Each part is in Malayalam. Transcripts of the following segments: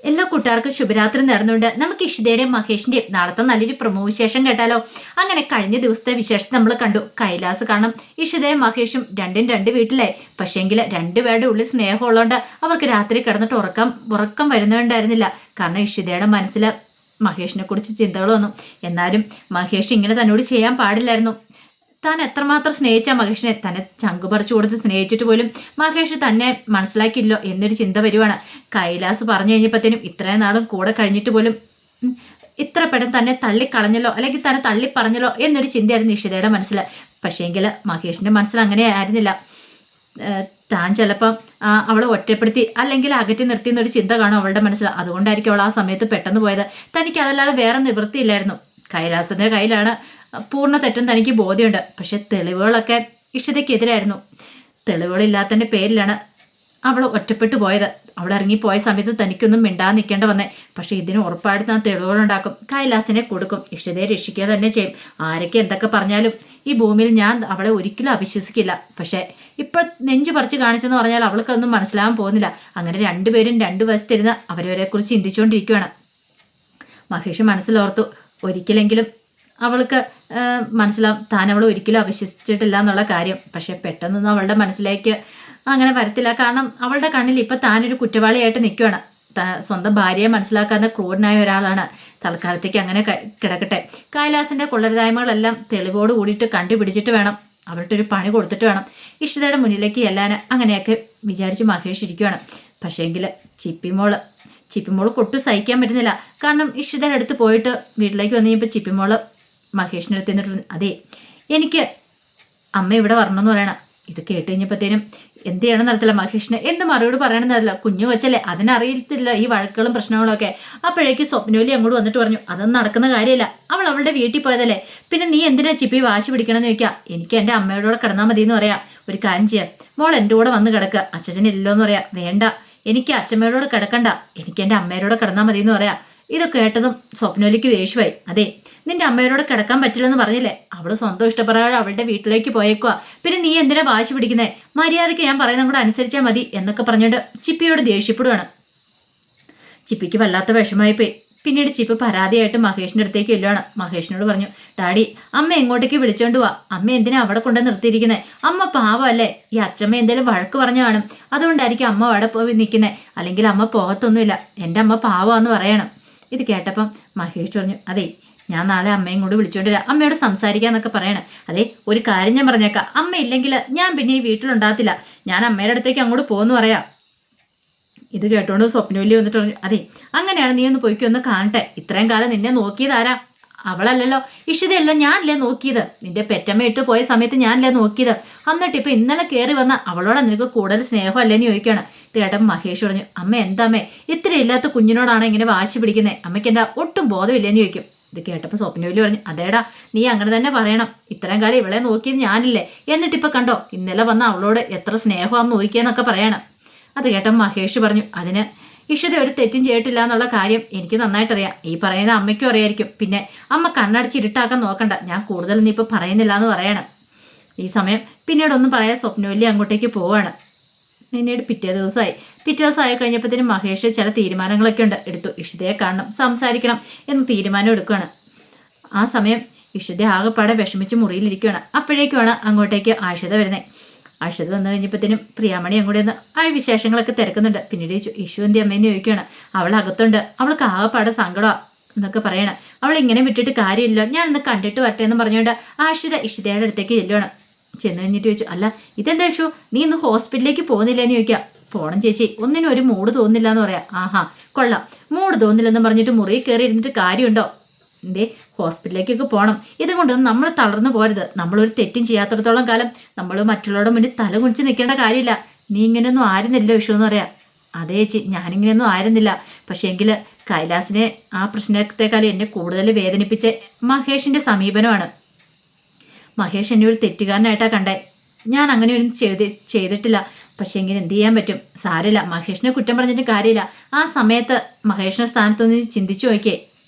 എല്ലാ കൂട്ടുകാർക്കും ശുഭരാത്രി നേർന്നുകൊണ്ട് നമുക്ക് ഇഷിതയുടെയും മഹേഷിന്റെയും നാളത്തെ നല്ലൊരു പ്രമോ വിശേഷം കേട്ടാലോ. അങ്ങനെ കഴിഞ്ഞ ദിവസത്തെ വിശേഷം നമ്മൾ കണ്ടു. കൈലാസ് കാണും ഇഷിതയും മഹേഷും രണ്ടും രണ്ട് വീട്ടിലായി. പക്ഷേങ്കിൽ രണ്ടുപേരുടെ ഉള്ളിൽ സ്നേഹമുള്ളതുകൊണ്ട് അവർക്ക് രാത്രി കിടന്നിട്ട് ഉറക്കം വരുന്നുണ്ടായിരുന്നില്ല. കാരണം ഇഷിതയുടെ മനസ്സിൽ മഹേഷിനെ കുറിച്ച് ചിന്തകൾ വന്നു. എന്നാലും മഹേഷ് ഇങ്ങനെ തന്നോട് ചെയ്യാൻ പാടില്ലായിരുന്നു. താൻ എത്രമാത്രം സ്നേഹിച്ച മഹേഷിനെ തന്നെ ചങ്കു പറിച്ചു കൊടുത്ത് സ്നേഹിച്ചിട്ട് പോലും മഹേഷ് തന്നെ മനസ്സിലാക്കില്ലോ എന്നൊരു ചിന്ത വരുവാണ്. കൈലാസ് പറഞ്ഞു കഴിഞ്ഞപ്പോഴത്തേനും ഇത്രയും നാളും കൂടെ കഴിഞ്ഞിട്ട് പോലും ഇത്ര പെട്ടെന്ന് തന്നെ തള്ളിക്കളഞ്ഞല്ലോ, അല്ലെങ്കിൽ തന്നെ തള്ളി പറഞ്ഞല്ലോ എന്നൊരു ചിന്തയായിരുന്നു നിഷിതയുടെ മനസ്സിൽ. പക്ഷേങ്കിൽ മഹേഷിന്റെ മനസ്സിൽ അങ്ങനെ ആയിരുന്നില്ല. താൻ ചിലപ്പം അവളെ ഒറ്റപ്പെടുത്തി അല്ലെങ്കിൽ അകറ്റി നിർത്തി എന്നൊരു ചിന്ത കാണും അവളുടെ മനസ്സിൽ. അതുകൊണ്ടായിരിക്കും അവൾ ആ സമയത്ത് പെട്ടെന്ന് പോയത്. തനിക്ക് അതല്ലാതെ വേറെ നിവൃത്തിയില്ലായിരുന്നു. കൈലാസന്റെ കയ്യിലാണ് പൂർണ്ണ തെറ്റും തനിക്ക് ബോധ്യമുണ്ട്. പക്ഷെ തെളിവുകളൊക്കെ ഇഷിതയ്ക്കെതിരായിരുന്നു. തെളിവുകളില്ലാത്തതിൻ്റെ പേരിലാണ് അവൾ ഒറ്റപ്പെട്ടു പോയത്. അവൾ ഇറങ്ങിപ്പോയ സമയത്ത് തനിക്കൊന്നും മിണ്ടാതെ നിൽക്കേണ്ട വന്നേ. പക്ഷെ ഇതിന് ഉറപ്പായിട്ട് താൻ തെളിവുകളുണ്ടാക്കും, കൈലാസിനെ കൊടുക്കും, ഇഷിതയെ രക്ഷിക്കുക തന്നെ ചെയ്യും. ആരൊക്കെ എന്തൊക്കെ പറഞ്ഞാലും ഈ ഭൂമിയിൽ ഞാൻ അവളെ ഒരിക്കലും അവിശ്വസിക്കില്ല. പക്ഷെ ഇപ്പം നെഞ്ചു പറിച്ച് കാണിച്ചെന്ന് പറഞ്ഞാൽ അവൾക്കൊന്നും മനസ്സിലാകാൻ പോകുന്നില്ല. അങ്ങനെ രണ്ടുപേരും രണ്ടു വശത്തിരുന്ന് അവരവരെക്കുറിച്ച് ചിന്തിച്ചുകൊണ്ടിരിക്കുകയാണ്. മഹേഷ് മനസ്സിലോർത്തു, ഒരിക്കലെങ്കിലും അവൾക്ക് മനസ്സിലാവും താൻ അവൾ ഒരിക്കലും അവിശ്വസിച്ചിട്ടില്ല എന്നുള്ള കാര്യം. പക്ഷെ പെട്ടെന്നൊന്നും അവളുടെ മനസ്സിലേക്ക് അങ്ങനെ വരത്തില്ല. കാരണം അവളുടെ കണ്ണിൽ ഇപ്പം താനൊരു കുറ്റവാളിയായിട്ട് നിൽക്കുകയാണ്. സ്വന്തം ഭാര്യയെ മനസ്സിലാക്കാവുന്ന ക്രൂരനായ ഒരാളാണ്. തൽക്കാലത്തേക്ക് അങ്ങനെ കിടക്കട്ടെ. കൈലാസിൻ്റെ കൊള്ളരുതായ്മകളെല്ലാം തെളിവോട് കൂടിയിട്ട് കണ്ടുപിടിച്ചിട്ട് വേണം അവരുടെ ഒരു പണി കൊടുത്തിട്ട് വേണം ഇഷിതയുടെ മുന്നിലേക്ക് ചെല്ലാൻ. അങ്ങനെയൊക്കെ വിചാരിച്ച് മഹേഷ് ഇരിക്കുകയാണ്. പക്ഷേങ്കിൽ ചിപ്പിമോള് കൊട്ടു സഹിക്കാൻ പറ്റുന്നില്ല. കാരണം ഇഷിതയുടെ അടുത്ത് പോയിട്ട് വീട്ടിലേക്ക് വന്നു കഴിഞ്ഞപ്പോൾ ചിപ്പിമോള് മഹേഷിൻ്റെ അടുത്ത് നിന്നിട്ട്, അതെ എനിക്ക് അമ്മ ഇവിടെ വരണമെന്ന് പറയണം. ഇത് കേട്ട് കഴിഞ്ഞപ്പോഴത്തേനും എന്ത് ചെയ്യണം നടത്തില്ല മഹേഷിന് എന്ത് മറുപടി പറയണമെന്നറിയില്ല. കുഞ്ഞു വെച്ചല്ലേ, അതിനറിയത്തില്ല ഈ വഴക്കുകളും പ്രശ്നങ്ങളും ഒക്കെ. അപ്പോഴേക്ക് സ്വപ്നവലി അങ്ങോട്ട് വന്നിട്ട് പറഞ്ഞു, അതൊന്നും നടക്കുന്ന കാര്യമില്ല, അവൾ അവളുടെ വീട്ടിൽ പോയതല്ലേ, പിന്നെ നീ എന്തിനാ ചിപ്പി വാശി പിടിക്കണമെന്ന് ചോദിക്കുക. എനിക്ക് എൻ്റെ അമ്മയുടെ കൂടെ കിടന്നാൽ മതി എന്ന് പറയാം. ഒരു കാര്യം ചെയ്യാം, മോൾ എൻ്റെ കൂടെ വന്ന് കിടക്കുക, അച്ഛനില്ലോ എന്ന് പറയാം. വേണ്ട, എനിക്ക് അച്ഛമ്മയോട് കിടക്കണ്ട, എനിക്ക് എൻ്റെ അമ്മയോടെ കിടന്നാൽ മതി എന്ന് പറയാം. ഇതൊക്കെ കേട്ടതും സ്വപ്നവലിക്ക് ദേഷ്യമായി. അതെ, നിന്റെ അമ്മയോട് കിടക്കാൻ പറ്റില്ലെന്ന് പറഞ്ഞില്ലേ, അവള് സ്വന്തം ഇഷ്ടപ്രകാരം അവളുടെ വീട്ടിലേക്ക് പോയേക്കുക, പിന്നെ നീ എന്തിനാ വാശി പിടിക്കുന്നേ, മര്യാദയ്ക്ക് ഞാൻ പറയുന്നത് കൂടെ അനുസരിച്ചാൽ മതി എന്നൊക്കെ പറഞ്ഞിട്ട് ചിപ്പിയോട് ദേഷ്യപ്പെടുവാണ്. ചിപ്പിക്ക് വല്ലാത്ത വിഷമായി പോയി. പിന്നീട് ചിപ്പി പരാതിയായിട്ട് മഹേഷിൻ്റെ അടുത്തേക്ക് ചെല്ലുവാണ്. മഹേഷിനോട് പറഞ്ഞു, ഡാഡി അമ്മ എങ്ങോട്ടേക്ക് വിളിച്ചോണ്ട് പോവാ, അമ്മ എന്തിനാ അവിടെ കൊണ്ട് നിർത്തിയിരിക്കുന്നത്, അമ്മ പാവമല്ലേ, ഈ അച്ഛമ്മ എന്തെങ്കിലും വഴക്ക് പറഞ്ഞു കാണും, അതുകൊണ്ടായിരിക്കും അമ്മ അവിടെ പോയി നിൽക്കുന്നത്, അല്ലെങ്കിൽ അമ്മ പോകത്തൊന്നുമില്ല, എൻ്റെ അമ്മ പാവമെന്ന് പറയണം. ഇത് കേട്ടപ്പം മഹേഷ് പറഞ്ഞു, അതെ ഞാൻ നാളെ അമ്മയും കൂടി വിളിച്ചോണ്ടിരാം, അമ്മയോട് സംസാരിക്കാന്നൊക്കെ പറയണം. അതെ, ഒരു കാര്യം ഞാൻ പറഞ്ഞേക്കാം, അമ്മ ഇല്ലെങ്കിൽ ഞാൻ പിന്നെ ഈ വീട്ടിലുണ്ടാകത്തില്ല, ഞാൻ അമ്മയുടെ അടുത്തേക്ക് അങ്ങോട്ട് പോകുന്നു പറയാം. ഇത് കേട്ടോണ്ട് സ്വപ്നവല്ലി വന്നിട്ട് പറഞ്ഞു, അതെ അങ്ങനെയാണ്, നീ ഒന്ന് പോയിക്കോ, ഒന്ന് കാണട്ടെ, ഇത്രയും കാലം നിന്നെ നോക്കിയതാരാ, അവളല്ലല്ലോ, ഇഷിതയല്ലോ, ഞാനല്ലേ നോക്കിയത്, നിന്റെ പെറ്റമ്മ ഇട്ട് പോയ സമയത്ത് ഞാനല്ലേ നോക്കിയത്, എന്നിട്ട് ഇപ്പം ഇന്നലെ കയറി വന്ന അവളോട് നിനക്ക് കൂടുതൽ സ്നേഹമല്ലേന്ന് ചോദിക്കുകയാണ്. ഇത് കേട്ടപ്പോൾ മഹേഷ് പറഞ്ഞു, അമ്മ എന്താമ്മേ ഇത്ര ഇല്ലാത്ത കുഞ്ഞിനോടാണ് ഇങ്ങനെ വാശി പിടിക്കുന്നത്, അമ്മയ്ക്ക് എന്താ ഒട്ടും ബോധമില്ലെന്ന് ചോദിക്കും. ഇത് കേട്ടപ്പോൾ സ്വപ്നവല്ലി പറഞ്ഞു, അതേടാ നീ അങ്ങനെ തന്നെ പറയണം, ഇത്രയും കാലം ഇവളെ നോക്കിയത് ഞാനില്ലേ, എന്നിട്ടിപ്പോൾ കണ്ടോ ഇന്നലെ വന്ന അവളോട് എത്ര സ്നേഹമാണെന്ന് നോക്കിയെന്നൊക്കെ പറയണം. അത് കേട്ടപ്പോൾ മഹേഷ് പറഞ്ഞു, അതിന് ഇഷിത ഒരു തെറ്റും ചെയ്തിട്ടില്ല എന്നുള്ള കാര്യം എനിക്ക് നന്നായിട്ടറിയാം, ഈ പറയുന്ന അമ്മയ്ക്കും അറിയായിരിക്കും, പിന്നെ അമ്മ കണ്ണടച്ച് ഇരുട്ടാക്കാൻ നോക്കണ്ട, ഞാൻ കൂടുതലൊന്നും ഇപ്പോൾ പറയുന്നില്ല എന്ന് പറയണം. ഈ സമയം പിന്നീടൊന്നും പറയാൻ സ്വപ്നവല്ലി അങ്ങോട്ടേക്ക് പോവാണ്. പിന്നീട് പിറ്റേ ദിവസമായി കഴിഞ്ഞപ്പോഴത്തേനും മഹേഷ് ചില തീരുമാനങ്ങളൊക്കെ എടുത്തു. ഇഷിതയെ കാണണം, സംസാരിക്കണം എന്ന് തീരുമാനം എടുക്കുകയാണ്. ആ സമയം ഇഷിത ആകെപ്പാടെ വിഷമിച്ച് മുറിയിലിരിക്കുകയാണ്. അപ്പോഴേക്കുമാണ് അങ്ങോട്ടേക്ക് ആഷിത വരുന്നത്. ആഷിത വന്നു കഴിഞ്ഞപ്പോഴത്തേനും പ്രിയാമണി അങ്ങോട്ട് വന്ന് ആ വിശേഷങ്ങളൊക്കെ തിരക്കുന്നുണ്ട്. പിന്നീട് ഇഷു എന്തി അമ്മയെന്ന് ചോദിക്കുകയാണ്. അവൾ അകത്തുണ്ട്, അവൾക്ക് ആകെപ്പാടെ സങ്കടമാണ് എന്നൊക്കെ പറയണം. അവൾ ഇങ്ങനെ വിട്ടിട്ട് കാര്യമില്ല, ഞാനൊന്ന് കണ്ടിട്ട് വരട്ടെ എന്ന് പറഞ്ഞുകൊണ്ട് ആഷിത ഇഷിതയുടെ അടുത്തേക്ക് ചെല്ലുവാണ്. ചെന്ന് കഴിഞ്ഞിട്ട് ചോദിച്ചു, അല്ല ഇതെന്താ ഇഷു, നീ ഇന്ന് ഹോസ്പിറ്റലിലേക്ക് പോകുന്നില്ലെന്ന് ചോദിക്കാം. പോണം ചേച്ചി, ഒന്നിനും ഒരു മൂഡ് തോന്നുന്നില്ല എന്ന് പറയാം. ആഹാ കൊള്ളാം, മൂഡ് തോന്നില്ലെന്ന് പറഞ്ഞിട്ട് മുറിയിൽ കയറി ഇരുന്നിട്ട് കാര്യമുണ്ടോ, എന്തേ ഹോസ്പിറ്റലിലേക്കൊക്കെ പോകണം, ഇതുകൊണ്ടൊന്നും നമ്മൾ തളർന്നു പോരുത്, നമ്മളൊരു തെറ്റും ചെയ്യാത്തിടത്തോളം കാലം നമ്മൾ മറ്റുള്ളവരുടെ മുന്നിൽ തല കുനിച്ച് നിൽക്കേണ്ട കാര്യമില്ല, നീ ഇങ്ങനെയൊന്നും ആയിരുന്നില്ല വിഷു എന്ന് പറയാം. അതേ ചേച്ചി ഞാനിങ്ങനെയൊന്നും ആയിരുന്നില്ല, പക്ഷേ എങ്കിൽ കൈലാസിനെ ആ പ്രശ്നത്തെക്കാളും എന്നെ കൂടുതൽ വേദനിപ്പിച്ച മഹേഷിൻ്റെ സമീപനമാണ്. മഹേഷ് എന്നെ ഒരു തെറ്റുകാരനായിട്ടാണ് കണ്ടേ, ഞാൻ അങ്ങനെ ഒന്നും ചെയ്തിട്ടില്ല, പക്ഷേ എങ്കിൽ എന്ത് ചെയ്യാൻ പറ്റും, സാരമില്ല, മഹേഷിനെ കുറ്റം പറഞ്ഞിട്ട് കാര്യമില്ല, ആ സമയത്ത് മഹേഷിൻ്റെ സ്ഥാനത്തൊന്ന് ചിന്തിച്ചു നോക്കിയേ,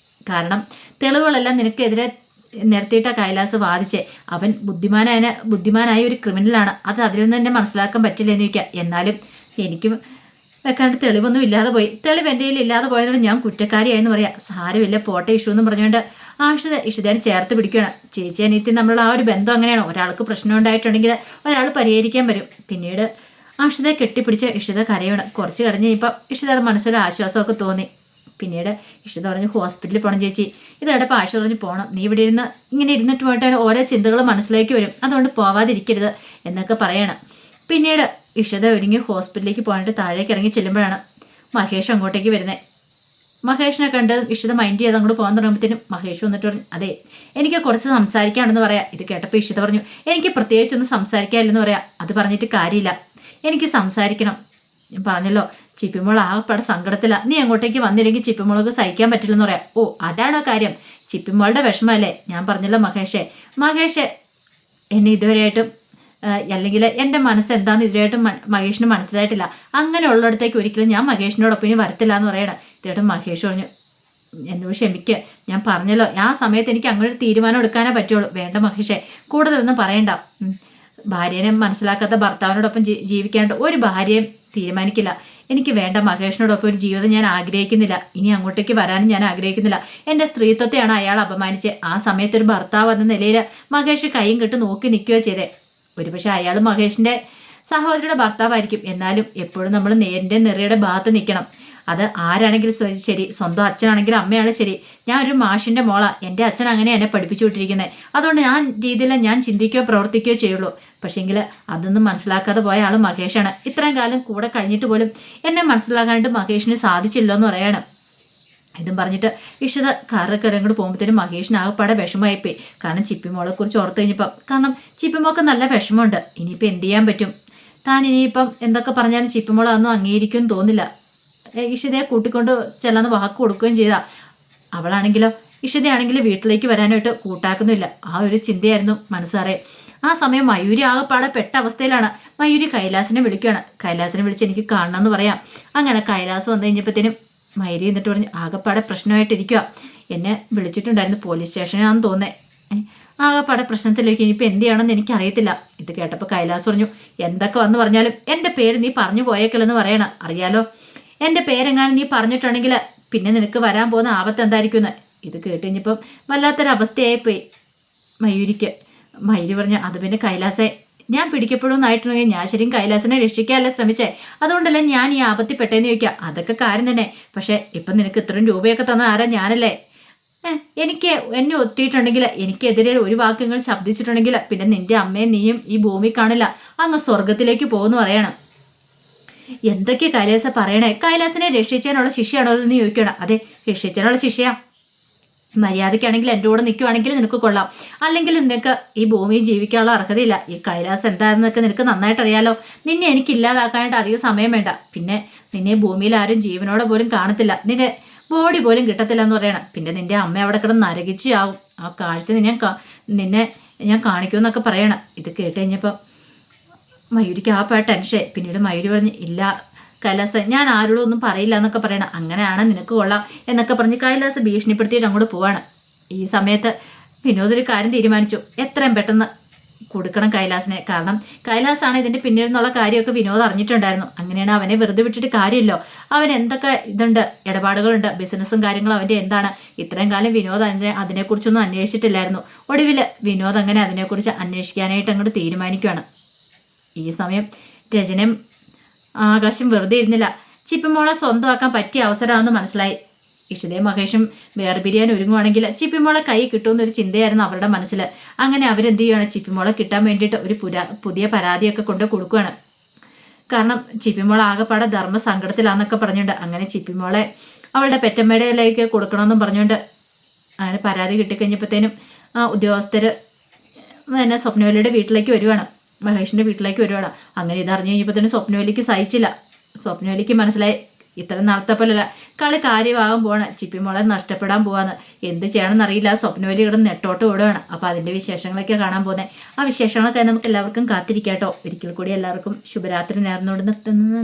കാരണം തെളിവുകളെല്ലാം നിനക്കെതിരെ നിരത്തിയിട്ടാണ് കൈലാസ് വാദിച്ചേ, അവൻ ബുദ്ധിമാനായ ഒരു ക്രിമിനലാണ്, അത് അതിൽ നിന്ന് തന്നെ മനസ്സിലാക്കാൻ പറ്റില്ല എന്ന് ചോദിക്കാം. എന്നാലും എനിക്ക് വെക്കാണ്ട് തെളിവൊന്നും ഇല്ലാതെ പോയി. തെളിവ് എൻ്റെ കയ്യിൽ ഇല്ലാതെ പോയതുകൊണ്ട് ഞാൻ കുറ്റക്കാരിയായെന്ന് പറയാം. സാരമില്ല പോട്ടെ ഇഷു എന്ന് പറഞ്ഞുകൊണ്ട് ഇഷിതേനെ ചേർത്ത് പിടിക്കുകയാണ്. ചേച്ചി അനിയത്തി നമ്മളുടെ ആ ഒരു ബന്ധം അങ്ങനെയാണ്. ഒരാൾക്ക് പ്രശ്നം ഉണ്ടായിട്ടുണ്ടെങ്കിൽ ഒരാൾ പരിഹരിക്കാൻ വരും. പിന്നീട് ഇഷിതയെ കെട്ടിപ്പിടിച്ച് ഇഷിത കരയാണ്. കുറച്ച് കരഞ്ഞ് ഇപ്പം ഇഷിതയുടെ മനസ്സിലൊരു ആശ്വാസമൊക്കെ തോന്നി. പിന്നീട് ഇഷിത പറഞ്ഞു ഹോസ്പിറ്റലിൽ പോകണം ചേച്ചി. ഇതെടപ്പം ആശ പറഞ്ഞു പോകണം. നീ ഇവിടെ ഇരുന്ന് ഇങ്ങനെ ഇരുന്നിട്ട് പോയിട്ടാണ് ഓരോ ചിന്തകൾ മനസ്സിലേക്ക് വരും. അതുകൊണ്ട് പോവാതിരിക്കരുത് എന്നൊക്കെ പറയണം. പിന്നീട് ഇഷിത ഒരുങ്ങി ഹോസ്പിറ്റലിലേക്ക് പോകാനായിട്ട് താഴേക്ക് ഇറങ്ങി ചെല്ലുമ്പോഴാണ് മഹേഷ് അങ്ങോട്ടേക്ക് വരുന്നത്. മഹേഷിനെ കണ്ട് ഇഷിത മൈൻഡ് ചെയ്ത് അങ്ങോട്ട് പോകാൻ തുടങ്ങുമ്പോഴത്തേനും മഹേഷ് വന്നിട്ട് പറഞ്ഞു അതെ എനിക്ക് കുറച്ച് സംസാരിക്കാണെന്ന് പറയാം. ഇത് കേട്ടപ്പോൾ ഇഷിത പറഞ്ഞു എനിക്ക് പ്രത്യേകിച്ചൊന്നും സംസാരിക്കാനില്ലെന്ന് പറയാം. അത് പറഞ്ഞിട്ട് കാര്യമില്ല, എനിക്ക് സംസാരിക്കണം. ഞാൻ പറഞ്ഞല്ലോ ചിപ്പിമോൾ ആകെപ്പാടെ സങ്കടത്തില്ല. നീ അങ്ങോട്ടേക്ക് വന്നില്ലെങ്കിൽ ചിപ്പിമോൾക്ക് സഹിക്കാൻ പറ്റില്ലെന്ന് പറയാം. ഓ അതാണോ കാര്യം? ചിപ്പിമോളുടെ വിഷമമല്ലേ? ഞാൻ പറഞ്ഞല്ലോ മഹേഷ് എന്നെ ഇതുവരെയായിട്ടും അല്ലെങ്കിൽ എൻ്റെ മനസ്സ് എന്താണെന്ന് ഇതുവരെയായിട്ടും മഹേഷിന് മനസ്സിലായിട്ടില്ല. അങ്ങനെ ഉള്ളിടത്തേക്ക് ഒരിക്കലും ഞാൻ മഹേഷിനോടൊപ്പം ഇനി വരത്തില്ല എന്ന് പറയണം. ഇതേട്ടും മഹേഷ് പറഞ്ഞു എന്നോട് ക്ഷമിക്കുക, ഞാൻ പറഞ്ഞല്ലോ ആ സമയത്ത് എനിക്ക് അങ്ങനെ ഒരു തീരുമാനം എടുക്കാനേ പറ്റുള്ളൂ. വേണ്ട മഹേഷേ കൂടുതലൊന്നും പറയണ്ട. ഭാര്യനെ മനസ്സിലാക്കാത്ത ഭർത്താവിനോടൊപ്പം ജീവിക്കാനായിട്ട് ഒരു ഭാര്യയും തീരുമാനിക്കില്ല. എനിക്ക് വേണ്ട മഹേഷിനോടൊപ്പം ഒരു ജീവിതം ഞാൻ ആഗ്രഹിക്കുന്നില്ല. ഇനി അങ്ങോട്ടേക്ക് വരാനും ഞാൻ ആഗ്രഹിക്കുന്നില്ല. എൻ്റെ സ്ത്രീത്വത്തെയാണ് അയാൾ അപമാനിച്ചത്. ആ സമയത്ത് ഒരു ഭർത്താവ് എന്ന നിലയിൽ മഹേഷ് കൈയും കെട്ട് നോക്കി നിൽക്കുകയോ ചെയ്തേ. ഒരുപക്ഷെ അയാൾ മഹേഷിൻ്റെ സഹോദരിയുടെ ഭർത്താവായിരിക്കും. എന്നാലും എപ്പോഴും നമ്മൾ നേരിൻ്റെ നിറയുടെ ഭാഗത്ത് നിൽക്കണം. അത് ആരാണെങ്കിലും ശരി, സ്വന്തം അച്ഛനാണെങ്കിലും അമ്മയാണ് ശരി. ഞാൻ ഒരു മാഷിൻ്റെ മോളാ. എൻ്റെ അച്ഛൻ അങ്ങനെ എന്നെ പഠിപ്പിച്ചു വിട്ടിരിക്കുന്നത്. അതുകൊണ്ട് ഞാൻ രീതിയിൽ ഞാൻ ചിന്തിക്കുകയോ പ്രവർത്തിക്കുകയോ ചെയ്യുള്ളൂ. പക്ഷേങ്കിൽ അതൊന്നും മനസ്സിലാക്കാതെ പോയ ആൾ മഹേഷാണ്. ഇത്രയും കാലം കൂടെ കഴിഞ്ഞിട്ട് പോലും എന്നെ മനസ്സിലാക്കാനായിട്ട് മഹേഷിന് സാധിച്ചില്ലോ എന്ന് പറയാണ്. ഇതും പറഞ്ഞിട്ട് ഇഷിത കാറൊക്കെ ഇറങ്ങോട്ട് പോകുമ്പോഴത്തേനും മഹേഷിന് ആകെപ്പാടെ വിഷമമായിപ്പോയി. കാരണം ചിപ്പിമോളെ കുറിച്ച് ഓർത്ത് കഴിഞ്ഞപ്പം കാരണം ചിപ്പിമോൾക്ക് നല്ല വിഷമമുണ്ട്. ഇനിയിപ്പോൾ എന്ത് ചെയ്യാൻ പറ്റും? താൻ ഇനിയിപ്പം എന്തൊക്കെ പറഞ്ഞാലും ചിപ്പിമോൾ അതൊന്നും അംഗീകരിക്കുമെന്ന് തോന്നില്ല. ഇഷിതയെ കൂട്ടിക്കൊണ്ട് ചെല്ലാന്ന് വാക്ക് കൊടുക്കുകയും ചെയ്താൽ അവളാണെങ്കിലോ ഇഷിതയാണെങ്കിൽ വീട്ടിലേക്ക് വരാനായിട്ട് കൂട്ടാക്കുന്നില്ല. ആ ഒരു ചിന്തയായിരുന്നു മനസ്സറിയെ. ആ സമയം മയൂരി ആകെപ്പാടെ പെട്ട അവസ്ഥയിലാണ്. മയൂരി കൈലാസിനെ വിളിക്കുകയാണ്. കൈലാസിനെ വിളിച്ച് എനിക്ക് കാണണമെന്ന് പറയാം. അങ്ങനെ കൈലാസ് വന്നു കഴിഞ്ഞപ്പോഴത്തേനും മയൂരി എന്നിട്ട് പറഞ്ഞു ആകെപ്പാടെ പ്രശ്നമായിട്ടിരിക്കുക. എന്നെ വിളിച്ചിട്ടുണ്ടായിരുന്നു പോലീസ് സ്റ്റേഷനാണെന്ന് തോന്നേ. ആകെപ്പാടെ പ്രശ്നത്തിലേക്ക് ഇനിയിപ്പോൾ എന്ത് ചെയ്യണമെന്ന് എനിക്കറിയത്തില്ല. ഇത് കേട്ടപ്പോൾ കൈലാസ് പറഞ്ഞു എന്തൊക്കെ വന്ന് പറഞ്ഞാലും എൻ്റെ പേര് നീ പറഞ്ഞു പോയേക്കല്ലെന്ന് പറയണം. അറിയാലോ എൻ്റെ പേരെങ്ങാനും നീ പറഞ്ഞിട്ടുണ്ടെങ്കിൽ പിന്നെ നിനക്ക് വരാൻ പോകുന്ന ആപത്ത് എന്തായിരിക്കുമെന്ന്. ഇത് കേട്ട് കഴിഞ്ഞപ്പം വല്ലാത്തൊരവസ്ഥയായിപ്പോയി മയൂരിക്ക്. മയൂരി പറഞ്ഞു അത് പിന്നെ കൈലാസെ ഞാൻ പിടിക്കപ്പെടുമെന്നായിട്ടുണ്ടെങ്കിൽ ഞാൻ ശരിക്കും കൈലാസിനെ രക്ഷിക്കാനല്ലേ ശ്രമിച്ചേ. അതുകൊണ്ടല്ലേ ഞാൻ ഈ ആപത്തിൽ പെട്ടേന്ന് ചോദിക്കുക. അതൊക്കെ കാര്യം തന്നെ. പക്ഷേ ഇപ്പം നിനക്ക് ഇത്രയും രൂപയൊക്കെ തന്ന ആരാ? ഞാനല്ലേ. എനിക്ക് എന്നെ ഒറ്റിയിട്ടുണ്ടെങ്കിൽ എനിക്കെതിരെ ഒരു വാക്കുകൾ ശബ്ദിച്ചിട്ടുണ്ടെങ്കിൽ പിന്നെ നിന്റെ അമ്മയും നീയും ഈ ഭൂമി കാണില്ല, അങ്ങ് സ്വർഗത്തിലേക്ക് പോകുന്നു പറയണം. എന്തൊക്കെ കൈലാസ പറയണേ? കൈലാസിനെ രക്ഷിക്കാനുള്ള ശിക്ഷയാണോ എന്ന് ചോദിക്കണം. അതെ രക്ഷിക്കാനുള്ള ശിക്ഷയാ. മര്യാദയ്ക്കാണെങ്കിൽ എൻ്റെ കൂടെ നിൽക്കുവാണെങ്കിൽ നിനക്ക് കൊള്ളാം. അല്ലെങ്കിൽ നിനക്ക് ഈ ഭൂമിയിൽ ജീവിക്കാനുള്ള അർഹതയില്ല. ഈ കൈലാസ് എന്താണെന്നൊക്കെ നിനക്ക് നന്നായിട്ട് അറിയാലോ. നിന്നെ എനിക്ക് ഇല്ലാതാക്കാനായിട്ട് അധികം സമയം വേണ്ട. പിന്നെ നിന്നെ ഭൂമിയിൽ ആരും ജീവനോടെ പോലും കാണത്തില്ല. നിന്റെ ബോഡി പോലും കിട്ടത്തില്ല എന്ന് പറയണം. പിന്നെ നിന്റെ അമ്മ അവിടെ കിടന്ന് നരകിച്ച് ആവും. ആ കാഴ്ച നിന്നെ ഞാൻ കാണിക്കുമെന്നൊക്കെ പറയണം. ഇത് കേട്ട് കഴിഞ്ഞപ്പോൾ മയൂരിക്ക് ആ ടെൻഷൻ. പിന്നീട് മയൂരി പറഞ്ഞ് ഇല്ല കൈലാസ് ഞാൻ ആരോടും ഒന്നും പറയില്ല എന്നൊക്കെ പറയണം. അങ്ങനെയാണ് നിനക്ക് കൊള്ളാം എന്നൊക്കെ പറഞ്ഞ് കൈലാസ് ഭീഷണിപ്പെടുത്തിയിട്ട് അങ്ങോട്ട് പോവാണ്. ഈ സമയത്ത് വിനോദ് ഒരു കാര്യം തീരുമാനിച്ചു. എത്രയും പെട്ടെന്ന് കൊടുക്കണം കൈലാസിനെ. കാരണം കൈലാസാണ് ഇതിൻ്റെ പിന്നിൽ നിന്നുള്ള കാര്യമൊക്കെ വിനോദ് അറിഞ്ഞിട്ടുണ്ടായിരുന്നു. അങ്ങനെയാണ് അവനെ വെറുതെ വിട്ടിട്ട് കാര്യമില്ലോ. അവൻ എന്തൊക്കെ ഇതുണ്ട് ഇടപാടുകളുണ്ട് ബിസിനസ്സും കാര്യങ്ങളും അവൻ്റെ എന്താണ്. ഇത്രയും കാലം വിനോദ് അതിനെക്കുറിച്ചൊന്നും അന്വേഷിച്ചിട്ടില്ലായിരുന്നു. ഒടുവിൽ വിനോദ് അങ്ങനെ അതിനെക്കുറിച്ച് അന്വേഷിക്കാനായിട്ട് അങ്ങോട്ട് തീരുമാനിക്കുകയാണ്. ഈ സമയം രചനയും ആകാശം വെറുതെ ഇരുന്നില്ല. ചിപ്പിമോളെ സ്വന്തമാക്കാൻ പറ്റിയ അവസരമാണെന്ന് മനസ്സിലായി. ഇഷിതയും മഹേഷും വേർപിരിയാൻ ഒരുങ്ങുവാണെങ്കിൽ ചിപ്പിമോളെ കൈ കിട്ടുമെന്നൊരു ചിന്തയായിരുന്നു അവരുടെ മനസ്സിൽ. അങ്ങനെ അവരെന്ത് ചെയ്യുകയാണ്, ചിപ്പിമോളെ കിട്ടാൻ വേണ്ടിയിട്ട് ഒരു പുതിയ പരാതിയൊക്കെ കൊണ്ട് കൊടുക്കുകയാണ്. കാരണം ചിപ്പിമോളെ ആകെപ്പാടെ ധർമ്മ സങ്കടത്തിലാന്നൊക്കെ പറഞ്ഞുകൊണ്ട് അങ്ങനെ ചിപ്പിമോളെ അവളുടെ പെറ്റമ്മയുടെയിലേക്ക് കൊടുക്കണമെന്നും പറഞ്ഞുകൊണ്ട് അങ്ങനെ പരാതി കിട്ടിക്കഴിഞ്ഞപ്പോഴത്തേനും ഉദ്യോഗസ്ഥർ പിന്നെ സ്വപ്നവല്ലിയുടെ വീട്ടിലേക്ക് വരുവാണ്. മഹേഷിൻ്റെ വീട്ടിലേക്ക് വരുവാണ്. അങ്ങനെ ഇതറിഞ്ഞു കഴിഞ്ഞപ്പോൾ തന്നെ സ്വപ്നവല്ലിക്ക് സഹിച്ചില്ല. സ്വപ്നവല്ലിക്ക് മനസ്സിലായി ഇത്ര നാളത്തെ പോലല്ല കളി കാര്യമാകാൻ പോവാണ്. ചിപ്പിമോളെ നഷ്ടപ്പെടാൻ പോവാന്ന്. എന്ത് ചെയ്യണമെന്ന് അറിയില്ല. സ്വപ്നവല്ലി ഇവിടെ നെട്ടോട്ട് ഓടുകയാണ്. അപ്പോൾ അതിൻ്റെ വിശേഷങ്ങളൊക്കെ കാണാൻ പോകുന്നത്. ആ വിശേഷങ്ങളൊക്കെ നമുക്ക് എല്ലാവർക്കും കാത്തിരിക്കാം കേട്ടോ. ഒരിക്കൽ കൂടി എല്ലാവർക്കും ശുഭരാത്രി നേർന്നുകൊണ്ട് നിർത്തുന്നത്.